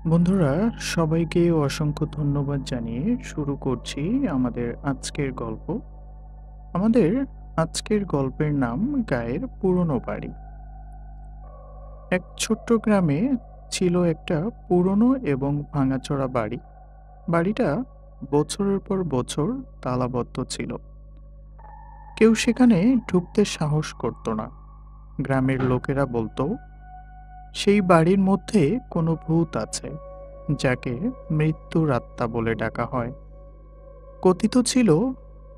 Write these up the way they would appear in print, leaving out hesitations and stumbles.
বন্ধুরা, সবাইকে অসংখ্য ধন্যবাদ জানিয়ে শুরু করছি আমাদের আজকের গল্প। আমাদের আজকের গল্পের নাম গায়ের পুরনো বাড়ি। এক ছোট্ট গ্রামে ছিল একটা পুরনো এবং ভাঙাচোরা বাড়ি। বাড়িটা বছরের পর বছর তালাবদ্ধ ছিল। কেউ সেখানে ঢুকতে সাহস করত না। গ্রামের লোকেরা বলতো সেই বাড়ির মধ্যে কোনো ভূত আছে, যাকে মৃত্যুর আত্মা বলে ডাকা হয়। কথিত ছিল,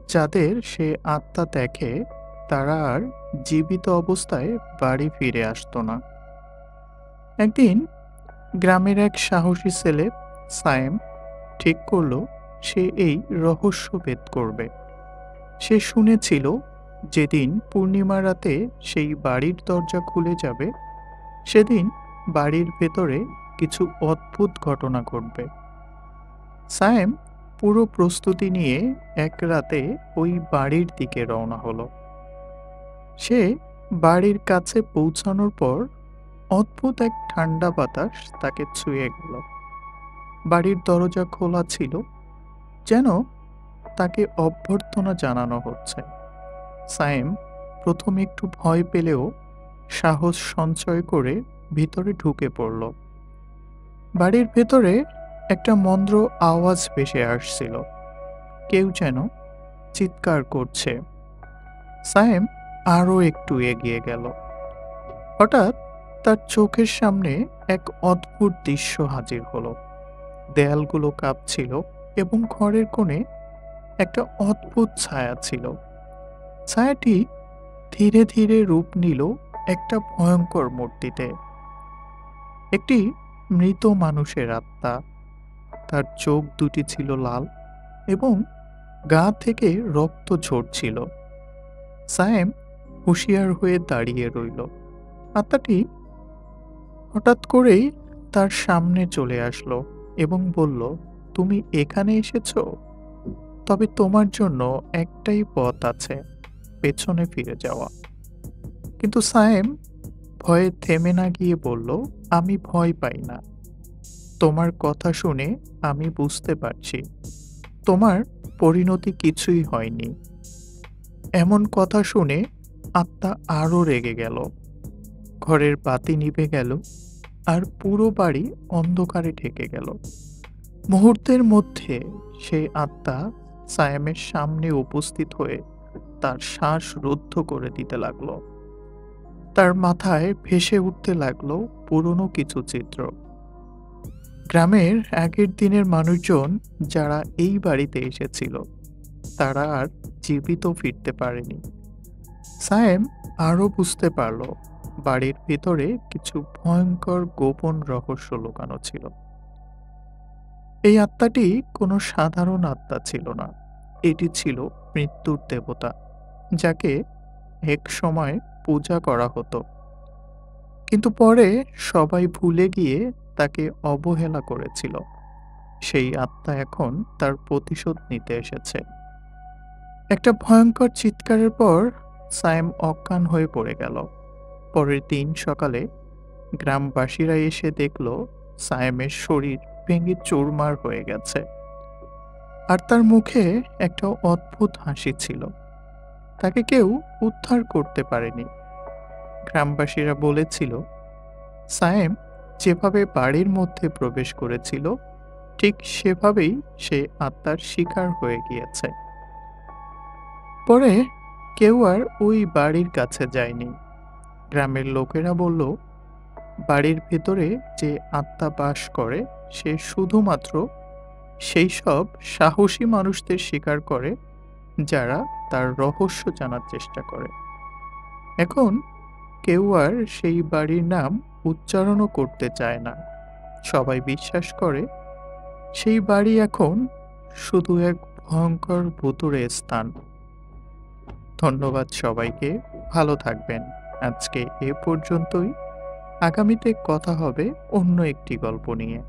যাদের সে আত্মা দেখে তারা আর জীবিত অবস্থায় বাড়ি ফিরে আসতো না। একদিন গ্রামের এক সাহসী ছেলে সায়েম ঠিক করলো সে এই রহস্য ভেদ করবে। সে শুনেছিল যেদিন পূর্ণিমা রাতে সেই বাড়ির দরজা খুলে যাবে, সেদিন বাড়ির ভেতরে কিছু অদ্ভুত ঘটনা ঘটবে। সায়েম পুরো প্রস্তুতি নিয়ে এক রাতে ওই বাড়ির দিকে রওনা হলো। সে বাড়ির কাছে পৌঁছানোর পর অদ্ভুত এক ঠান্ডা বাতাস তাকে ছুঁয়ে গেল। বাড়ির দরজা খোলা ছিল, যেন তাকে অভ্যর্থনা জানানো হচ্ছে। সায়েম প্রথমে একটু ভয় পেলেও সাহস সঞ্চয় করে ভিতরে ঢুকে পড়ল। বাড়ির ভেতরে একটা মন্দ্র আওয়াজ ভেসে আসছিল। কেউ যেন চিৎকার করছে। সায়েম আরও একটু এগিয়ে গেল। হঠাৎ তার চোখের সামনে এক অদ্ভুত দৃশ্য হাজির হলো। দেয়ালগুলো কাঁপছিল এবং ঘরের কোণে একটা অদ্ভুত ছায়া ছিল। ছায়াটি ধীরে ধীরে রূপ নিল একটা ভয়ঙ্কর মূর্তিতে। একটি মৃত মানুষের আত্মা। তার চোখ দুটি ছিল লাল এবং গা থেকে রক্ত ঝরছিল। সায়েম হুঁশিয়ার হয়ে দাঁড়িয়ে রইল। আত্মাটি হঠাৎ করেই তার সামনে চলে আসলো এবং বলল, তুমি এখানে এসেছো? তবে তোমার জন্য একটাই পথ আছে, পেছনে ফিরে যাওয়া। কিন্তু সায়েম ভয়ে থেমে না গিয়ে বলল, আমি ভয় পাই না। তোমার কথা শুনে আমি বুঝতে পারছি তোমার পরিণতি কিছুই হয়নি। এমন কথা শুনে আত্মা আরো রেগে গেল। ঘরের বাতি নিভে গেল আর পুরো বাড়ি অন্ধকারে ঢেকে গেল। মুহূর্তের মধ্যে সেই আত্মা সায়েমের সামনে উপস্থিত হয়ে তার শ্বাস রুদ্ধ করে দিতে লাগলো। তার মাথায় ভেসে উঠতে লাগলো পুরনো কিছু চিত্র। গ্রামের আগের দিনের মানুষজন যারা এই বাড়িতে এসেছিল, তারা আর জীবিত ফিরতে পারেনি। সায়েম আরও বুঝতে পারল বাড়ির ভিতরে কিছু ভয়ঙ্কর গোপন রহস্য লুকানো ছিল। এই আত্মাটি কোনো সাধারণ আত্মা ছিল না। এটি ছিল মৃত্যুর দেবতা, যাকে এক সময় পূজা করা হতো, কিন্তু পরে সবাই ভুলে গিয়ে তাকে অবহেলা করেছিল। সেই আত্মা এখন তার প্রতিশোধ নিতে এসেছে। একটা ভয়ঙ্কর চিৎকারের পর সায়েম অজ্ঞান হয়ে পড়ে গেল। পরের দিন সকালে গ্রামবাসীরা এসে দেখল সায়েমের শরীর ভেঙে চুরমার হয়ে গেছে, আর তার মুখে একটা অদ্ভুত হাসি ছিল। তাকে কেউ উদ্ধার করতে পারেনি। গ্রামবাসীরা বলেছিল, সায়েম যেভাবে বাড়ির মধ্যে প্রবেশ করেছিল, ঠিক সেভাবেই সে আত্মার শিকার হয়ে গিয়েছে। পরে কেউ আর ওই বাড়ির কাছে যায়নি। গ্রামের লোকেরা বলল, বাড়ির ভেতরে যে আত্মা বাস করে সে শুধুমাত্র সেই সব সাহসী মানুষদের শিকার করে যারা তার রহস্য জানার চেষ্টা করে। এখন কেউ আর সেই বাড়ির নাম উচ্চারণও করতে চায় না। সবাই বিশ্বাস করে সেই বাড়ি এখন শুধু এক ভয়ঙ্কর ভুতুড়ে স্থান। ধন্যবাদ সবাইকে, ভালো থাকবেন। আজকে এ পর্যন্তই। আগামীতে কথা হবে অন্য একটি গল্প নিয়ে।